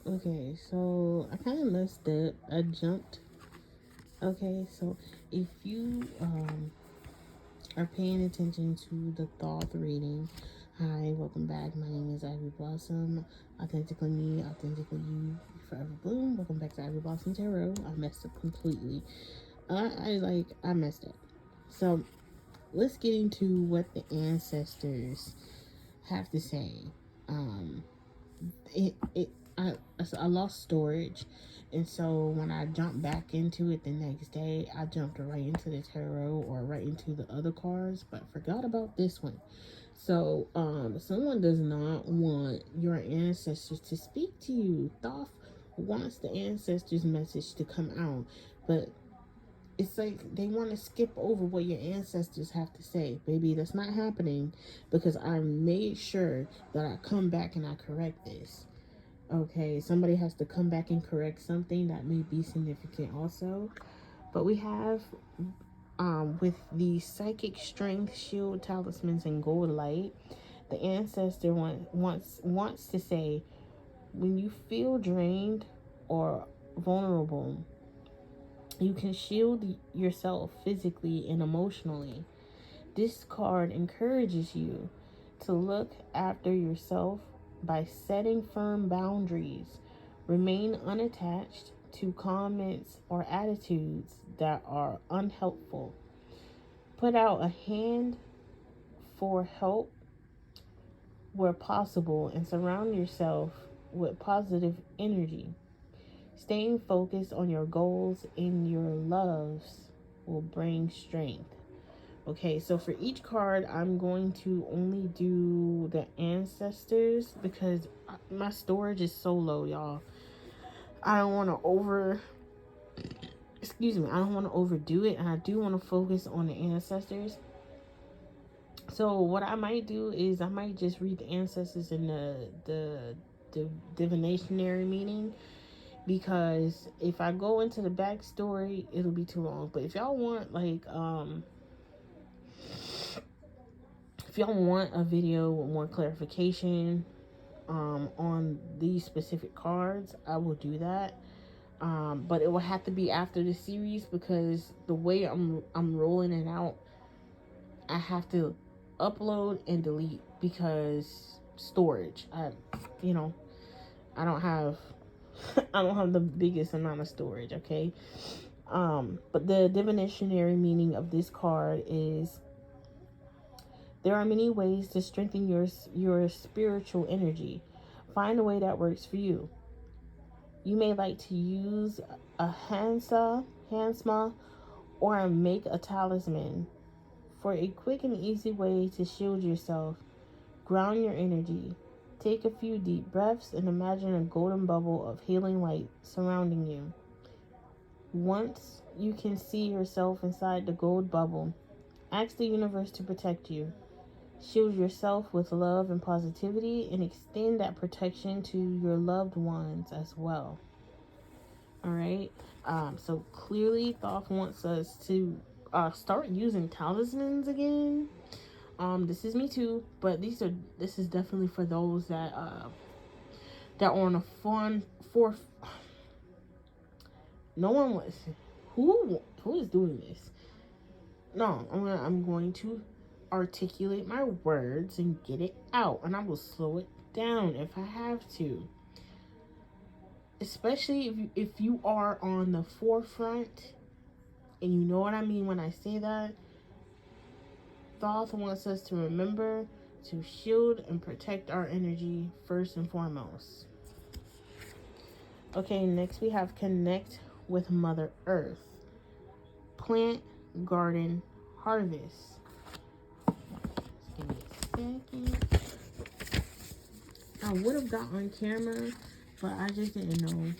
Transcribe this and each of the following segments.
Okay, so I kind of messed up. I jumped. Okay, so if you are paying attention to the Thoth reading, hi, welcome back. My name is Ivyblossum. Authentically me, authentically you, forever bloom. Welcome back to Ivyblossum Tarot. I messed up completely. I messed up. So let's get into what the ancestors have to say. Um, it, it I lost storage, and so when I jumped back into it the next day, I jumped right into the tarot or right into the other cards, but forgot about this one. So someone does not want your ancestors to speak to you. Thoth wants the ancestors message to come out, but it's like they want to skip over what your ancestors have to say. Baby, that's not happening, because I made sure that I come back and I correct this. Okay, somebody has to come back and correct something that may be significant also. But we have with the psychic strength, shield, talismans, and gold light, the ancestor wants to say, when you feel drained or vulnerable, you can shield yourself physically and emotionally. This card encourages you to look after yourself by setting firm boundaries. Remain unattached to comments or attitudes that are unhelpful. Put out a hand for help where possible and surround yourself with positive energy. Staying focused on your goals and your loves will bring strength. Okay, so for each card, I'm going to only do the ancestors because my storage is so low, y'all. I don't want to I don't want to overdo it, and I do want to focus on the ancestors. So what I might do is I might just read the ancestors in the divinationary meaning, because if I go into the backstory, it'll be too long. But if y'all want if y'all want a video with more clarification on these specific cards, I will do that. But it will have to be after the series, because the way I'm rolling it out, I have to upload and delete because storage. You know, I don't have I don't have the biggest amount of storage. Okay. But the divinationary meaning of this card is, there are many ways to strengthen your spiritual energy. Find a way that works for you. You may like to use a handsma, or make a talisman. For a quick and easy way to shield yourself, ground your energy. Take a few deep breaths and imagine a golden bubble of healing light surrounding you. Once you can see yourself inside the gold bubble, ask the universe to protect you. Shield yourself with love and positivity, and extend that protection to your loved ones as well. All right. So clearly, Thoth wants us to start using talismans again. This is me too, but this is definitely for those that are on a fun for. No one was who is doing this. No, I'm going to articulate my words and get it out, and I will slow it down if I have to. Especially if you are on the forefront, and you know what I mean when I say that. Thoth wants us to remember to shield and protect our energy first and foremost. Okay, next we have connect with Mother Earth. Plant, garden, harvest. Just give me a second. I would have got on camera, but I just didn't know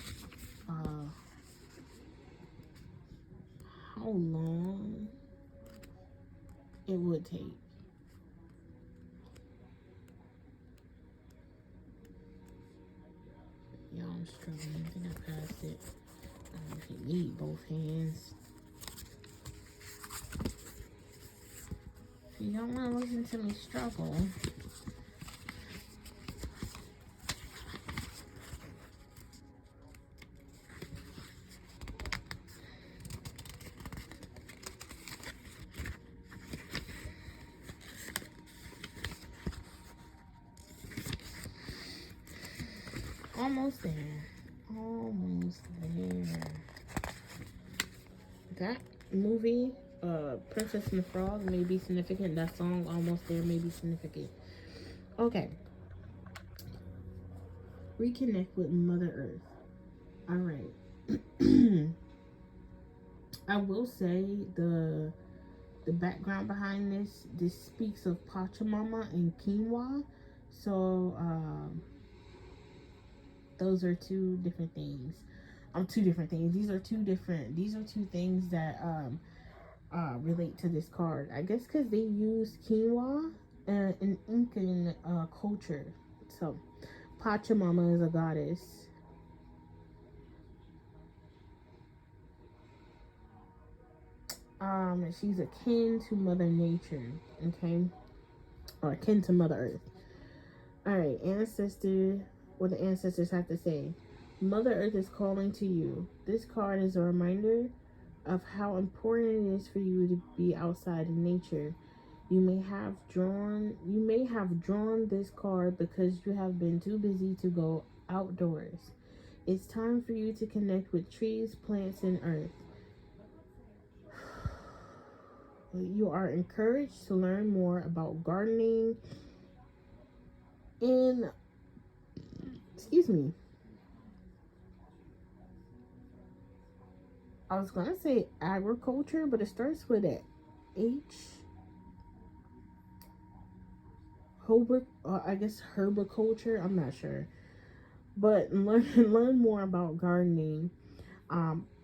how long it would take. Y'all, I'm struggling. I think I passed it. I don't know if you need both hands. If you don't want to listen to me struggle, Almost there. Almost there. That movie, Princess and the Frog, may be significant. That song, Almost There, may be significant. Okay. Reconnect with Mother Earth. All right. I will say the background behind this speaks of Pachamama and quinoa. So those are two different things. Two different things. These are two things that relate to this card. I guess because they use quinoa in Incan culture. So Pachamama is a goddess. She's akin to Mother Nature, okay, or akin to Mother Earth. All right, ancestor. What the ancestors have to say. Mother Earth is calling to you. This card is a reminder of how important it is for you to be outside in nature. You may have drawn this card because you have been too busy to go outdoors. It's time for you to connect with trees, plants, and earth. You are encouraged to learn more about gardening and I was gonna say agriculture, but it starts with an H. I guess herbiculture. I'm not sure, but learn more about gardening,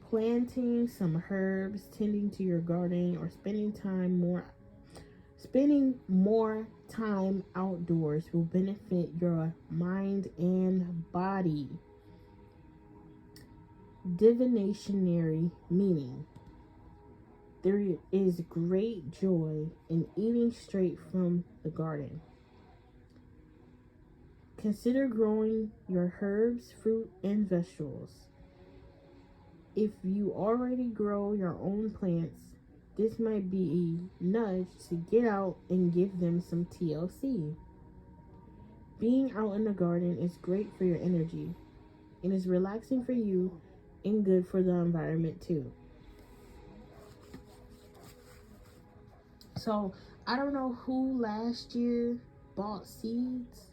planting some herbs, tending to your garden, or spending more time outdoors will benefit your mind and body. Divinationary meaning. There is great joy in eating straight from the garden. Consider growing your herbs, fruit, and vegetables. If you already grow your own plants, this might be a nudge to get out and give them some TLC. Being out in the garden is great for your energy and is relaxing for you and good for the environment too. So I don't know who last year bought seeds,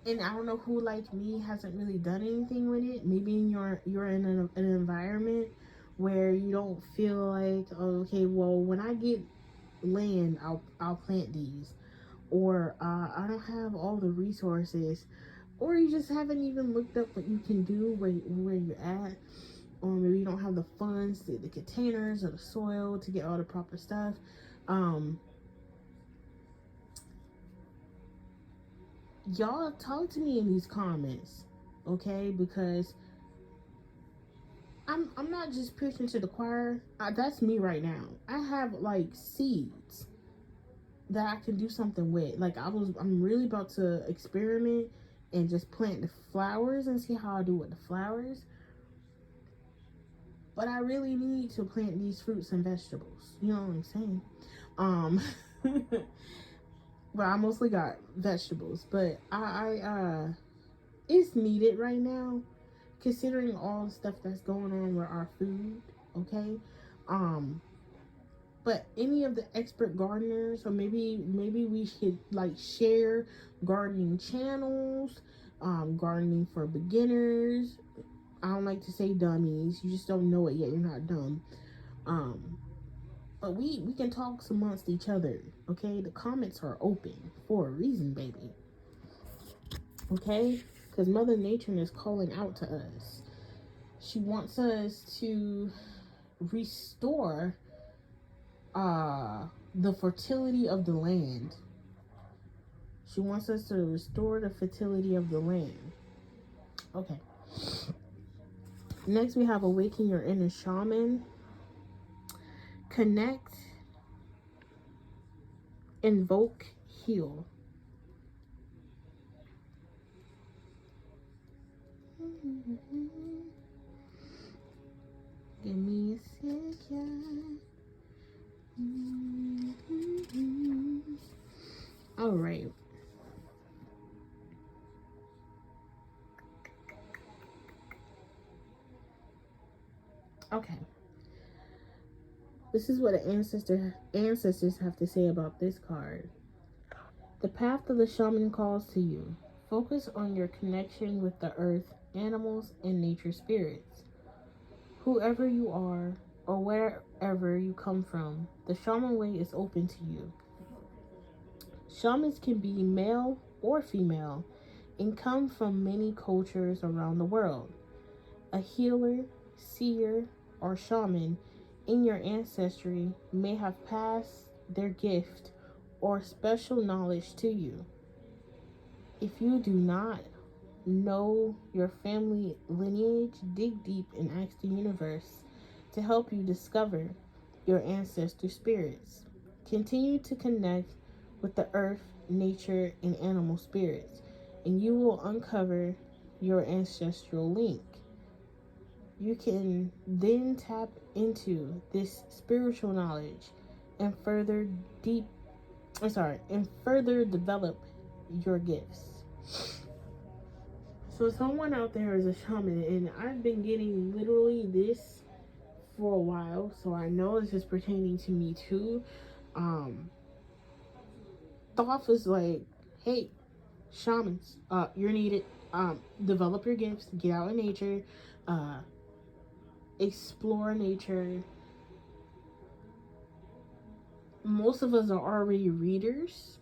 and I don't know who like me hasn't really done anything with it. Maybe you're in an environment where you don't feel like, oh, okay, well, when I get land, I'll plant these, or I don't have all the resources, or you just haven't even looked up what you can do where you're at, or maybe you don't have the funds, the containers, or the soil to get all the proper stuff. Y'all talk to me in these comments, okay? Because I'm not just preaching to the choir. That's me right now. I have like seeds that I can do something with. Like I'm really about to experiment and just plant the flowers and see how I do with the flowers. But I really need to plant these fruits and vegetables. You know what I'm saying? Well, I mostly got vegetables, but it's needed right now, considering all the stuff that's going on with our food. Okay, but any of the expert gardeners, or maybe we should like share gardening channels, gardening for beginners. I don't like to say dummies. You just don't know it yet. You're not dumb. But we can talk amongst each other. Okay, the comments are open for a reason, baby. Okay, because Mother Nature is calling out to us. She wants us to restore the fertility of the land. She wants us to restore the fertility of the land. Okay. Next, we have awaken your inner shaman. Connect, invoke, heal. Give me a second. All right. Okay. This is what the ancestors have to say about this card. The path of the shaman calls to you. Focus on your connection with the earth, animals, and nature spirits. Whoever you are or wherever you come from, the shaman way is open to you. Shamans can be male or female and come from many cultures around the world. A healer, seer, or shaman in your ancestry may have passed their gift or special knowledge to you. If you do not know your family lineage, dig deep and ask the universe to help you discover your ancestor spirits. Continue to connect with the earth, nature, and animal spirits, and you will uncover your ancestral link. You can then tap into this spiritual knowledge and further develop your gifts. So someone out there is a shaman, and I've been getting literally this for a while, so I know this is pertaining to me too. Thoth is like, hey, shamans, you're needed. Develop your gifts, get out in nature, explore nature. Most of us are already readers.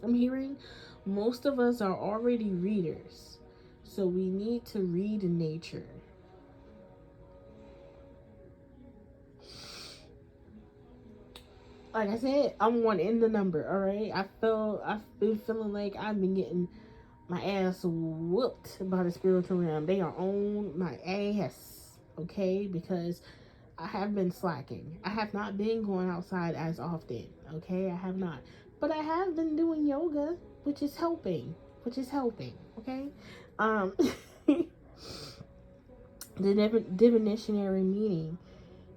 I'm hearing most of us are already readers, so we need to read nature. Like I said, I'm one in the number. All right, I've been feeling like I've been getting my ass whooped by the spiritual realm. They are on my ass, okay? Because I have been slacking. I have not been going outside as often, okay? I have not. But I have been doing yoga, which is helping. Okay? Um, the divinationary meaning.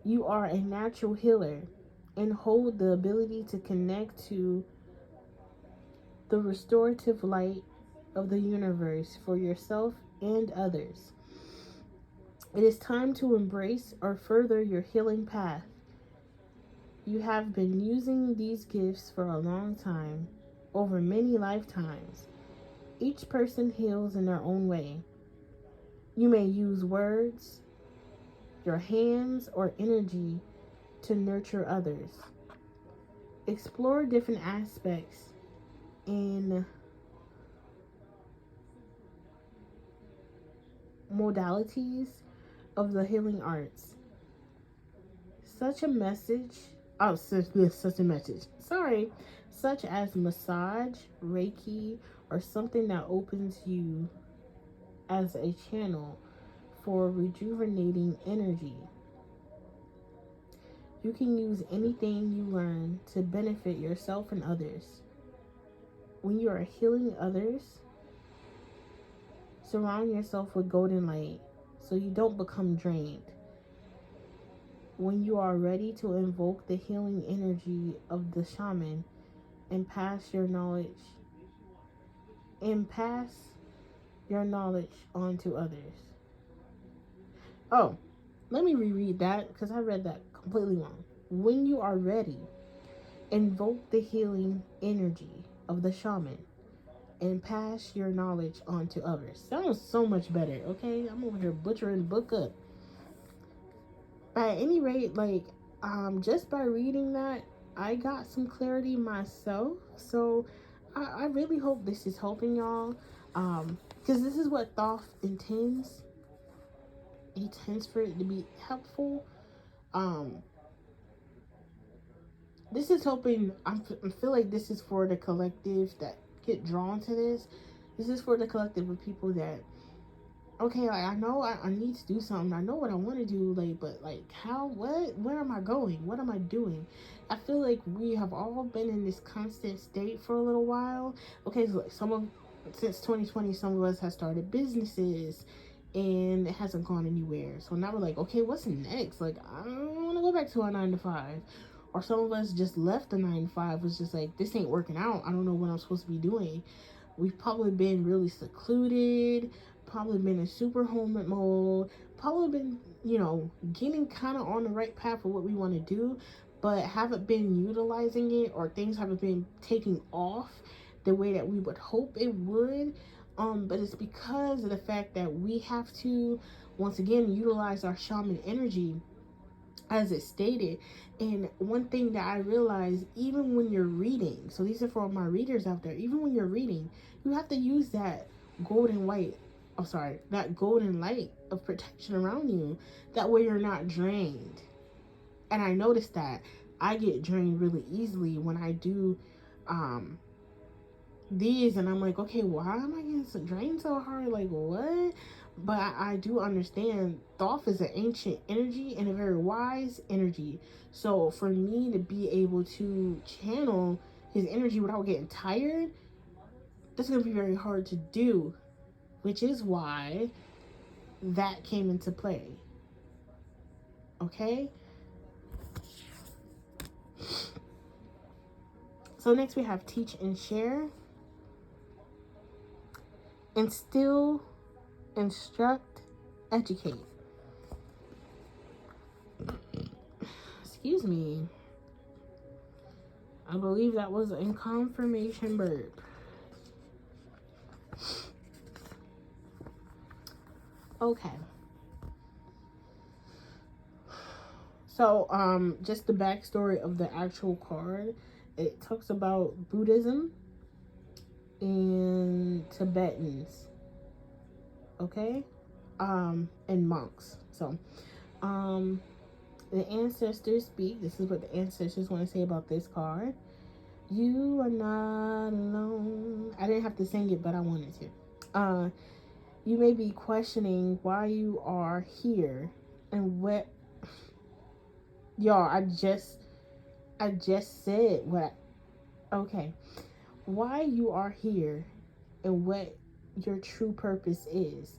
You are a natural healer and hold the ability to connect to the restorative light of the universe for yourself and others. It is time to embrace or further your healing path. You have been using these gifts for a long time, over many lifetimes. Each person heals in their own way. You may use words, your hands, or energy to nurture others. Explore different aspects and modalities of the healing arts. Such a message, such a message, sorry, such as massage, Reiki, or something that opens you as a channel for rejuvenating energy. You can use anything you learn to benefit yourself and others. When you are healing others, surround yourself with golden light so you don't become drained. When you are ready to invoke the healing energy of the shaman and pass your knowledge on to others. Oh, let me reread that because I read that completely wrong. When you are ready, invoke the healing energy of the shaman and pass your knowledge on to others. Sounds so much better, okay? I'm over here butchering the book up. At any rate, like, just by reading that, I got some clarity myself. So I really hope this is helping y'all. Because this is what Thoth intends. He intends for it to be helpful. This is hoping, I feel like this is for the collective that get drawn to this. This is for the collective of people that, okay, like, I know I need to do something. I know what I want to do, like, but, like, how, what, where am I going? What am I doing? I feel like we have all been in this constant state for a little while. Okay, so, like, since 2020, some of us have started businesses, and it hasn't gone anywhere. So now we're like, okay, what's next? Like, I don't want to go back to a 9 to 5. Or some of us just left the 9 to 5, was just like, this ain't working out. I don't know what I'm supposed to be doing. We've probably been really secluded, probably been in super hermit mode, probably been, you know, getting kind of on the right path of what we want to do, but haven't been utilizing it, or things haven't been taking off the way that we would hope it would. But it's because of the fact that we have to, once again, utilize our shaman energy as it stated. And one thing that I realized, even when you're reading, so these are for all my readers out there, even when you're reading, you have to use that golden white, oh sorry, that golden light of protection around you. That way you're not drained. And I noticed that I get drained really easily when I do these, and I'm like, okay, why am I getting so drained so hard? Like, what? But I do understand Thoth is an ancient energy and a very wise energy. So for me to be able to channel his energy without getting tired, that's going to be very hard to do, which is why that came into play. Okay? So next we have teach and share. Instill, instruct, educate. Excuse me. I believe that was a confirmation burp. Okay. So, just the backstory of the actual card. It talks about Buddhism and Tibetans. Okay? And monks. So, the ancestors speak. This is what the ancestors want to say about this card. You are not alone. I didn't have to sing it, but I wanted to. You may be questioning why you are here and what. Y'all, I just said what. Okay. Why you are here and what your true purpose is.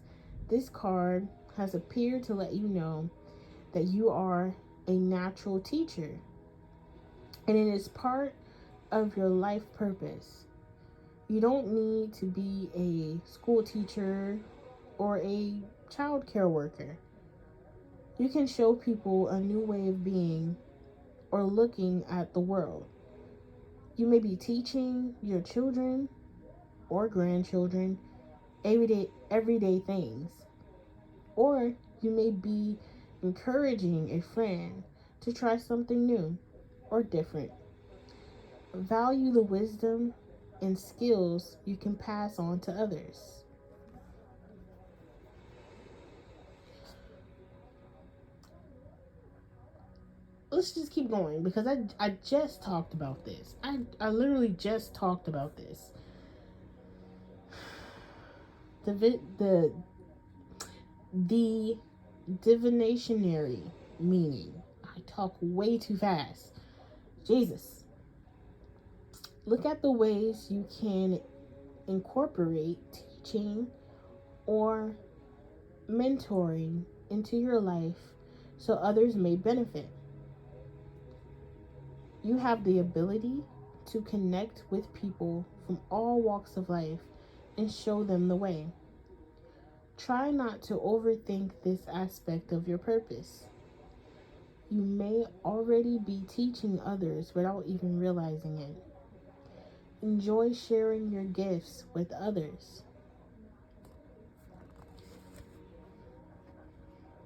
This card has appeared to let you know that you are a natural teacher, and it is part of your life purpose. You don't need to be a school teacher or a child care worker. You can show people a new way of being or looking at the world. You may be teaching your children or grandchildren everyday things, or you may be encouraging a friend to try something new or different. Value the wisdom and skills you can pass on to others. Let's just keep going, because I just talked about this. I literally just talked about this. The divinationary meaning. I talk way too fast. Jesus. Look at the ways you can incorporate teaching or mentoring into your life so others may benefit. You have the ability to connect with people from all walks of life and show them the way. Try not to overthink this aspect of your purpose. You may already be teaching others without even realizing it. Enjoy sharing your gifts with others.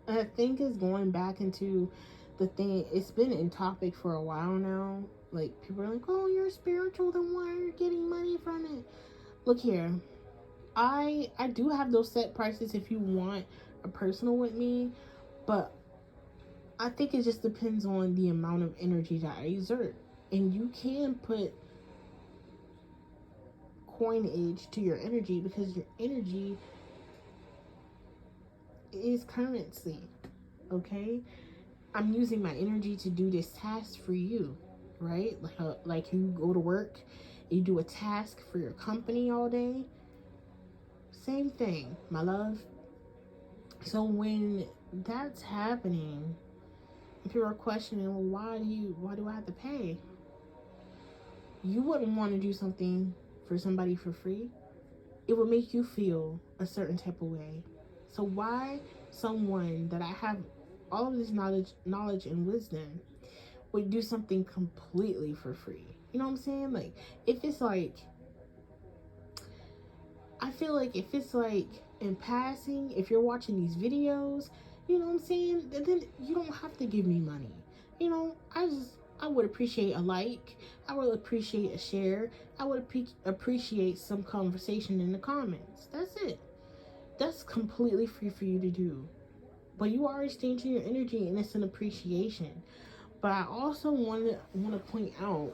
And I think it's going back into the thing, it's been in topic for a while now. Like, people are like, oh, you're spiritual, then why are you getting money from it? Look here, I do have those set prices if you want a personal with me, but I think it just depends on the amount of energy that I exert. And you can put coinage to your energy, because your energy is currency. Okay? I'm using my energy to do this task for you, right? Like you go to work, you do a task for your company all day. Same thing, my love. So when that's happening, people are questioning, well, why do I have to pay? You wouldn't want to do something for somebody for free. it would make you feel a certain type of way. So why someone that I have all of this knowledge and wisdom would do something completely for free? You know what I'm saying? Like, if it's like, I feel like if it's like in passing, if you're watching these videos, you know what I'm saying, then you don't have to give me money. You know, I would appreciate a like. I would appreciate a share. I would appreciate some conversation in the comments. That's it. That's completely free for you to do. But you are exchanging your energy, and it's an appreciation. But I also want to point out,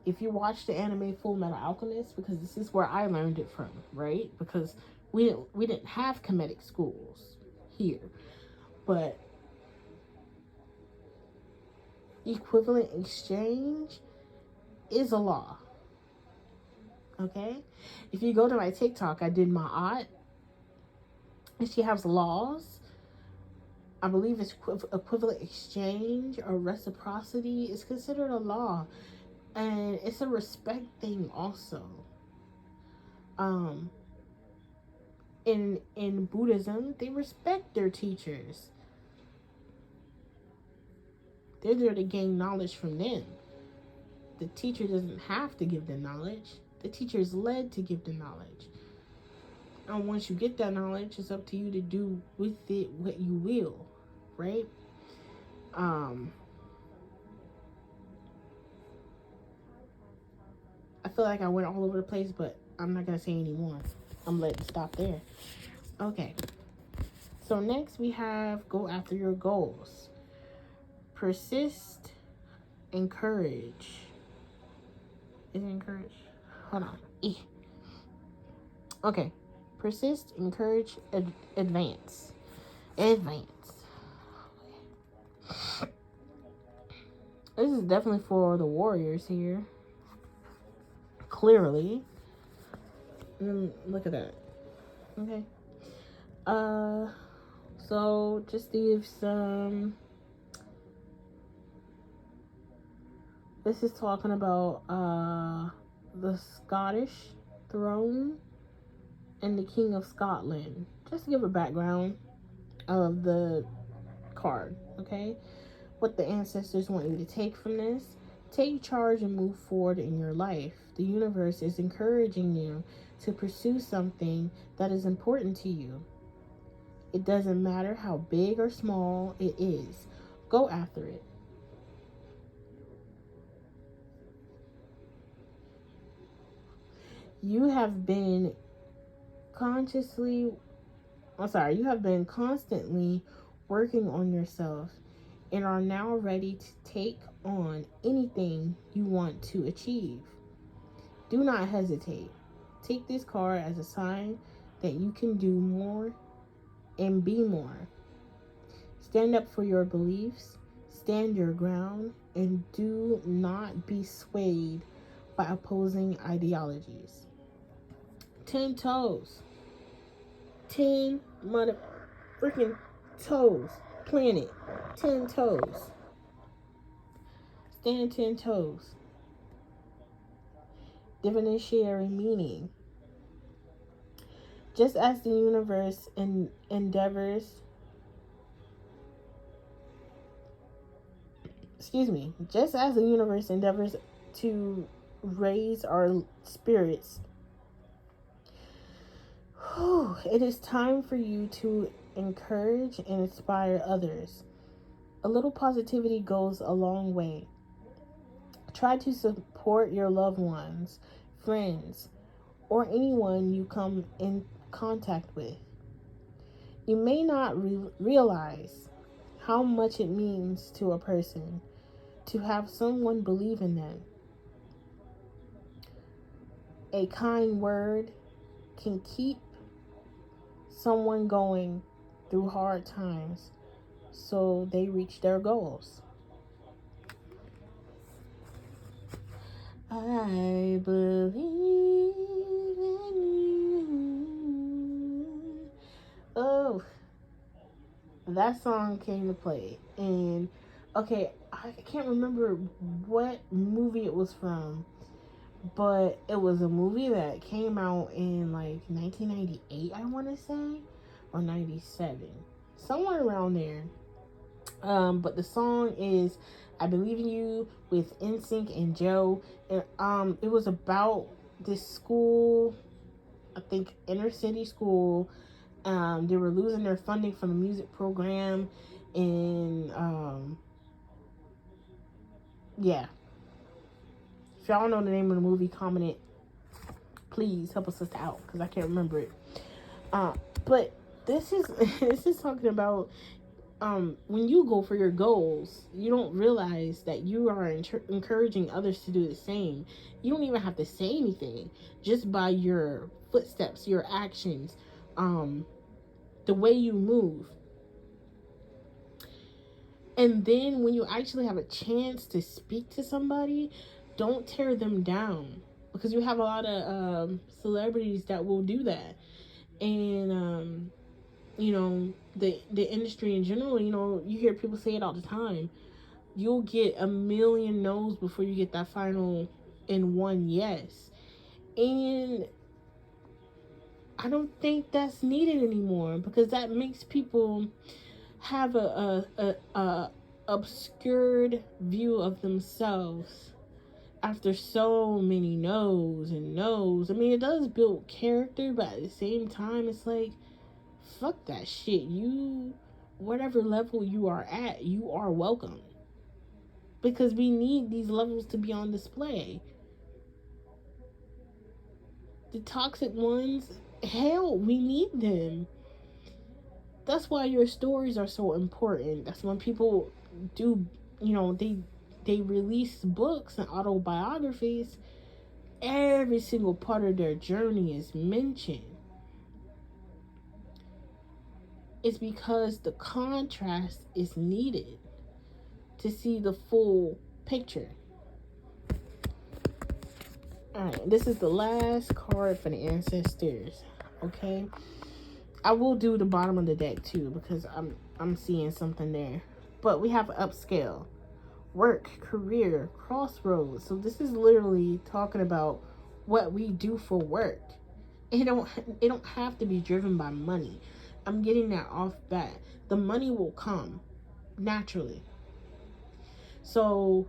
if you watch the anime Full Metal Alchemist, because this is where I learned it from, right? Because we didn't have comedic schools here, but equivalent exchange is a law. Okay, if you go to my TikTok, I did my aunt, and she has laws. I believe it's equivalent exchange or reciprocity is considered a law, and it's a respect thing also. In Buddhism, they respect their teachers. They're there to gain knowledge from them. The teacher doesn't have to give the knowledge. The teacher is led to give the knowledge. And once you get that knowledge, it's up to you to do with it what you will, right? I feel like I went all over the place, but I'm not going to say any more. I'm letting it stop there. Okay. So next we have go after your goals. Persist, encourage. Is it encourage? Hold on. Okay. Persist, encourage, advance. Advance. This is definitely for the warriors here. Clearly. Look at that. Okay. So just to give some, this is talking about the Scottish throne and the King of Scotland. Just to give a background of the card, okay? What the ancestors want you to take from this. Take charge and move forward in your life. The universe is encouraging you to pursue something that is important to you. It doesn't matter how big or small it is. Go after it. You have been constantly working on yourself and are now ready to take on anything you want to achieve. Do not hesitate. Take this card as a sign that you can do more and be more. Stand up for your beliefs, stand your ground, and do not be swayed by opposing ideologies. 10 toes. 10 mother freaking toes. Planet. 10 toes. Stand 10 toes. Divinatory meaning. Just as the universe endeavors to raise our spirits, it is time for you to encourage and inspire others. A little positivity goes a long way. Try to support your loved ones, friends, or anyone you come in contact with. You may not realize how much it means to a person to have someone believe in them. A kind word can keep someone going through hard times so they reach their goals. I believe in you. Oh, that song came to play. And okay, I can't remember what movie it was from, but it was a movie that came out in like 1998, I want to say, or 97, somewhere around there. But the song is "I Believe in You" with NSYNC and Joe. And it was about this school, I think inner city school. They were losing their funding from the music program, and yeah. If y'all know the name of the movie, comment it. Please help us sister out because I can't remember it. But this is this is talking about when you go for your goals, you don't realize that you are encouraging others to do the same. You don't even have to say anything, just by your footsteps, your actions, the way you move. And then when you actually have a chance to speak to somebody, don't tear them down, because you have a lot of celebrities that will do that. And you know, the industry in general, you know, you hear people say it all the time. You'll get a million no's before you get that final and one yes. And I don't think that's needed anymore, because that makes people have a obscured view of themselves after so many no's and no's. I mean, it does build character, but at the same time, it's like, fuck that shit. You, whatever level you are at, you are welcome. Because we need these levels to be on display. The toxic ones, hell, we need them. That's why your stories are so important. That's when people do, you know, they release books and autobiographies. Every single part of their journey is mentioned. It's because the contrast is needed to see the full picture. Alright, this is the last card for the ancestors. Okay, I will do the bottom of the deck too, because I'm seeing something there. But we have upscale, work, career, crossroads. So this is literally talking about what we do for work. It don't have to be driven by money. I'm getting that off bat. The money will come naturally. So,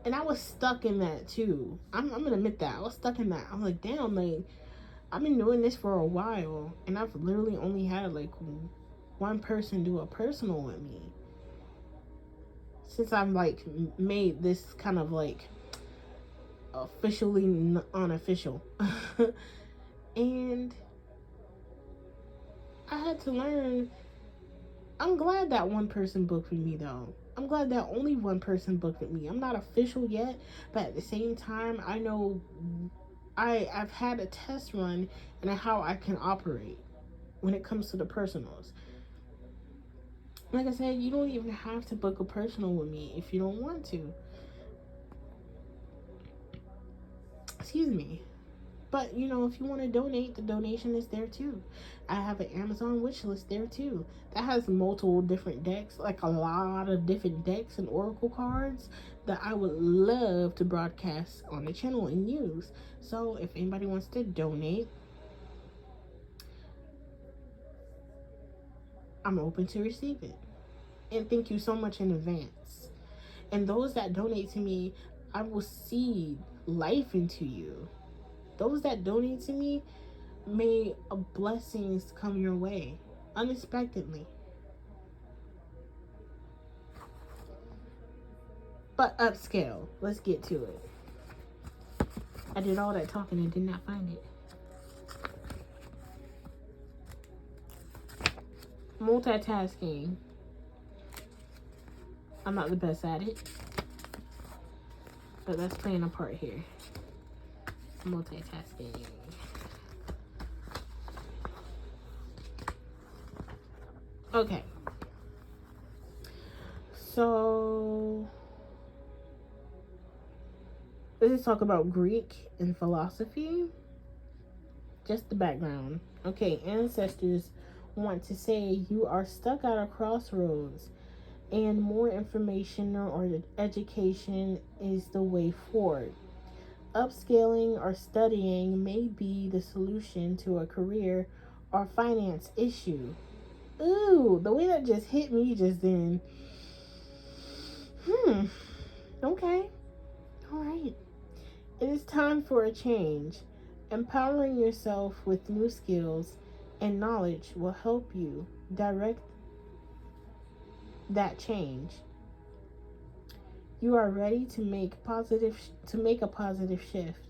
and I was stuck in that too. I'm gonna admit that I was stuck in that. I'm like, damn, like I've been doing this for a while, and I've literally only had like one person do a personal with me since I've like made this kind of like officially unofficial. And I had to learn. I'm glad that one person booked with me though. I'm glad that only one person booked with me. I'm not official yet, but at the same time, I know I've had a test run and how I can operate when it comes to the personals. Like I said, you don't even have to book a personal with me if you don't want to. Excuse me. But, you know, if you want to donate, the donation is there too. I have an Amazon wish list there too. That has multiple different decks, like a lot of different decks and oracle cards that I would love to broadcast on the channel and use. So if anybody wants to donate, I'm open to receive it. And thank you so much in advance. And those that donate to me, I will seed life into you. Those that donate to me, may blessings come your way unexpectedly. But upscale, let's get to it. I did all that talking and did not find it. Multitasking. I'm not the best at it, but that's playing a part here. Multitasking. Okay. So let's talk about Greek and philosophy. Just the background. Okay, ancestors want to say you are stuck at a crossroads and more information or education is the way forward. Upscaling or studying may be the solution to a career or finance issue. Ooh, the way that just hit me just then. Okay. All right. It is time for a change. Empowering yourself with new skills and knowledge will help you direct that change. You are ready to make a positive shift,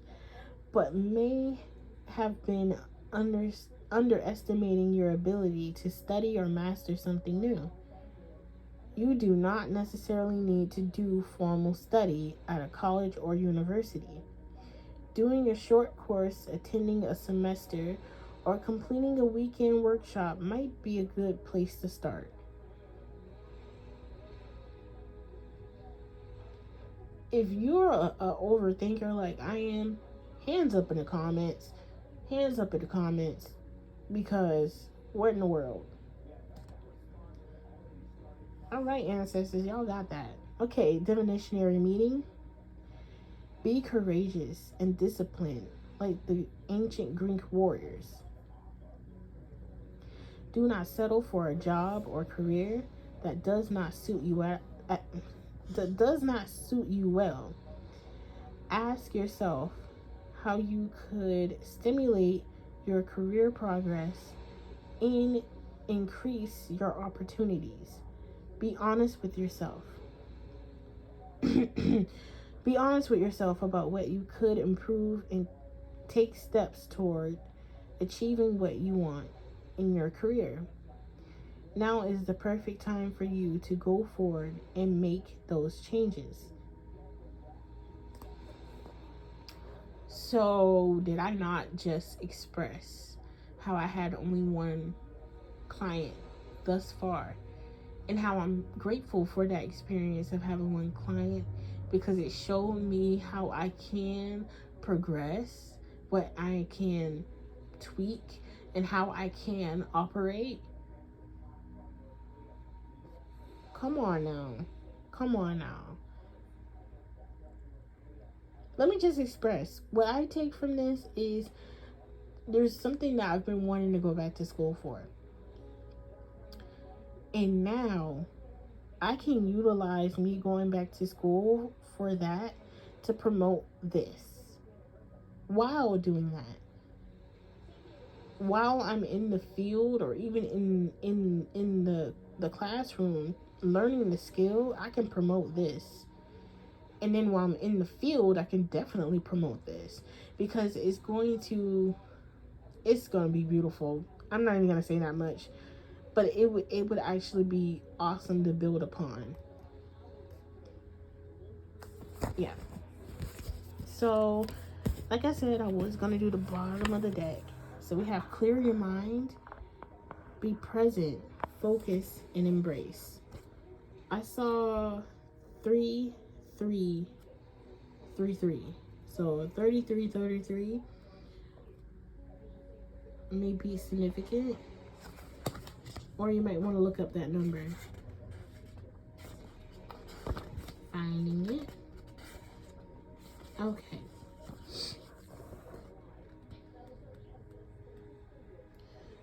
but may have been underestimating your ability to study or master something new. You do not necessarily need to do formal study at a college or university. Doing a short course, attending a semester, or completing a weekend workshop might be a good place to start. If you're a overthinker like I am, hands up in the comments. Hands up in the comments, because what in the world? All right, ancestors, y'all got that. Okay, divinationary meaning. Be courageous and disciplined like the ancient Greek warriors. Do not settle for a job or career that does not suit you well. Ask yourself how you could stimulate your career progress and increase your opportunities. Be honest with yourself. Be honest with yourself about what you could improve and take steps toward achieving what you want in your career. Now is the perfect time for you to go forward and make those changes. So, did I not just express how I had only one client thus far, and how I'm grateful for that experience of having one client, because it showed me how I can progress, what I can tweak, and how I can operate? Come on now. Come on now. Let me just express what I take from this is there's something that I've been wanting to go back to school for. And now I can utilize me going back to school for that to promote this while doing that. While I'm in the field, or even in the classroom learning the skill, I can promote this. And then while I'm in the field, I can definitely promote this, because it's going to be beautiful. I'm not even going to say that much, but it would actually be awesome to build upon. Yeah. So, like I said, I was going to do the bottom of the deck. So we have clear your mind, be present, focus, and embrace. I saw 3, 3, 3, 3. So 33, 33 may be significant, or you might want to look up that number. Finding it. Okay.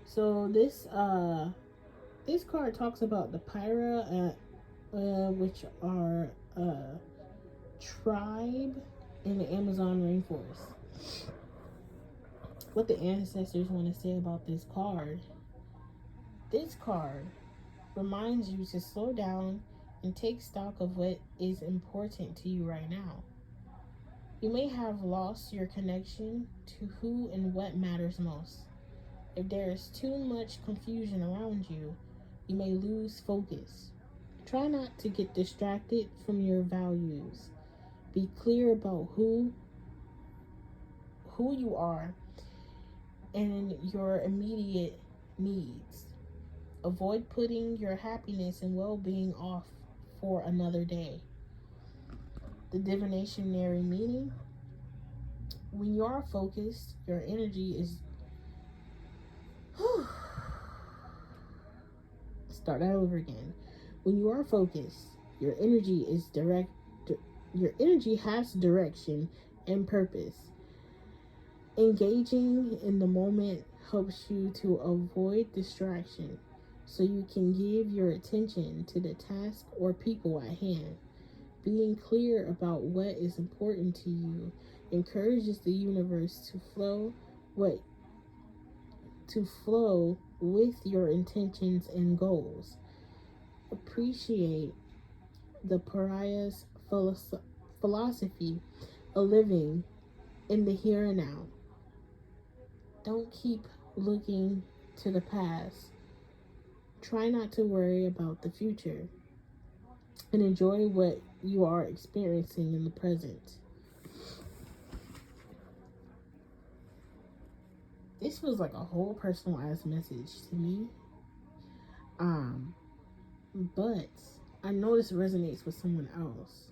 So this card talks about the Pyra, which are a tribe in the Amazon rainforest. What the ancestors want to say about this card. This card reminds you to slow down and take stock of what is important to you right now. You may have lost your connection to who and what matters most. If there is too much confusion around you, you may lose focus. Try not to get distracted from your values. Be clear about who you are and your immediate needs. Avoid putting your happiness and well-being off for another day. The divinationary meaning: when you are focused, your energy is start that over again. When you are focused, your energy is direct. Your energy has direction and purpose. Engaging in the moment helps you to avoid distraction so you can give your attention to the task or people at hand. Being clear about what is important to you encourages the universe what to flow with your intentions and goals. Appreciate the pariah's philosophy of living in the here and now. Don't keep looking to the past. Try not to worry about the future and enjoy what you are experiencing in the present. This feels like a whole personalized message to me. But I know this resonates with someone else.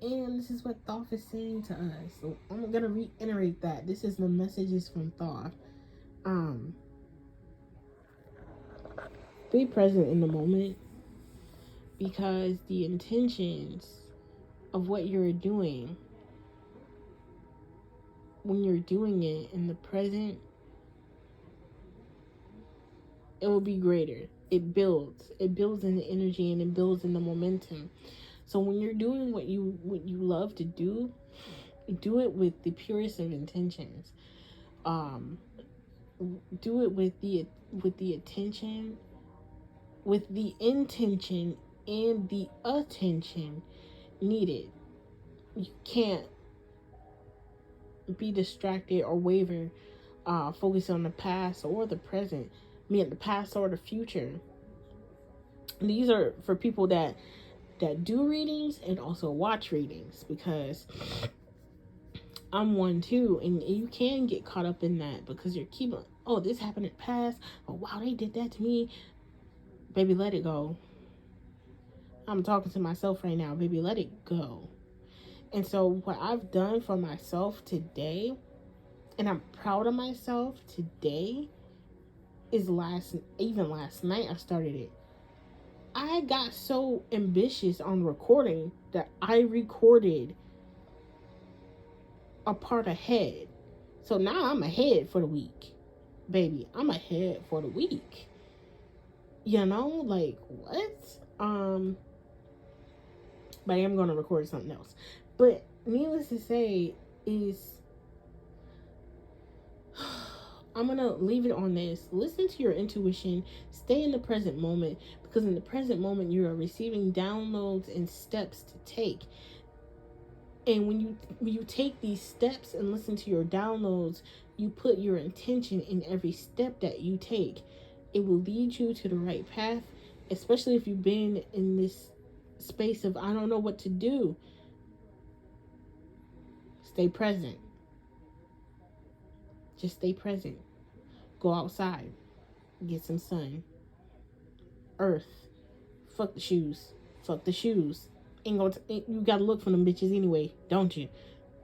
And this is what Thoth is saying to us. So I'm gonna reiterate that. This is the messages from Thoth. Be present in the moment, because the intentions of what you're doing, when you're doing it in the present, it will be greater. It builds in the energy, and it builds in the momentum. So when you're doing what you love to do, do it with the purest of intentions. Do it with the attention, with the intention and the attention needed. You can't be distracted or waver, focus on the past or the present. The past or the future. These are for people that do readings and also watch readings, because I'm one too, and you can get caught up in that because you're keeping, oh, this happened in the past, oh wow, they did that to me. Baby, let it go. I'm talking to myself right now. Baby, let it go. And so what I've done for myself today, and I'm proud of myself today, is last night I started it. I got so ambitious on recording that I recorded a part ahead. So now I'm ahead for the week. Baby, I'm ahead for the week. You know, like what? But I am gonna record something else. But needless to say is I'm gonna leave it on this. Listen to your intuition. Stay in the present moment, because in the present moment you are receiving downloads and steps to take. And when you take these steps and listen to your downloads, you put your intention in every step that you take. It will lead you to the right path, especially if you've been in this space of I don't know what to do. Stay present. Just stay present. Go outside. Get some sun. Earth. Fuck the shoes. Fuck the shoes. You gotta look for them bitches anyway, don't you?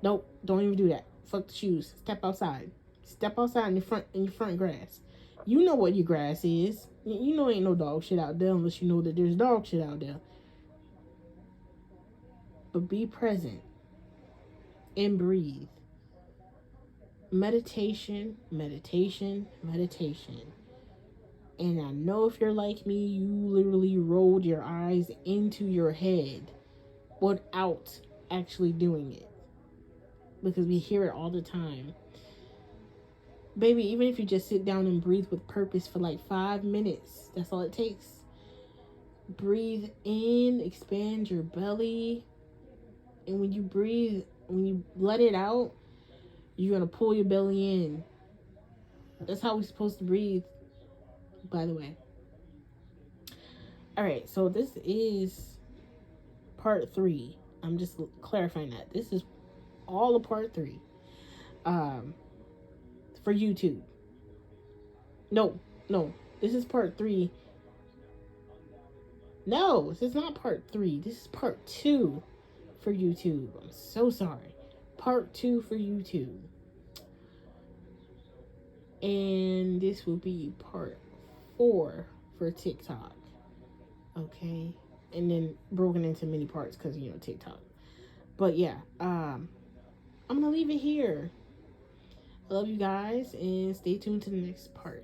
Nope, don't even do that. Fuck the shoes. Step outside. Step outside in your front grass. You know what your grass is. You know ain't no dog shit out there unless you know that there's dog shit out there. But be present and breathe. Meditation, meditation, meditation. And I know if you're like me, you literally rolled your eyes into your head without actually doing it. Because we hear it all the time. Baby, even if you just sit down and breathe with purpose for like 5 minutes, that's all it takes. Breathe in, expand your belly. And when you breathe, when you let it out, you're going to pull your belly in. That's how we're supposed to breathe, by the way. Alright, so this is part 3. I'm just clarifying that. This is all of part 3. For YouTube. No. This is part 3. No, this is not part 3. This is part 2 for YouTube. I'm so sorry. Part 2 for YouTube. And this will be part 4 for TikTok. Okay? And then broken into many parts because, TikTok. But yeah, I'm gonna leave it here. I love you guys and stay tuned to the next part.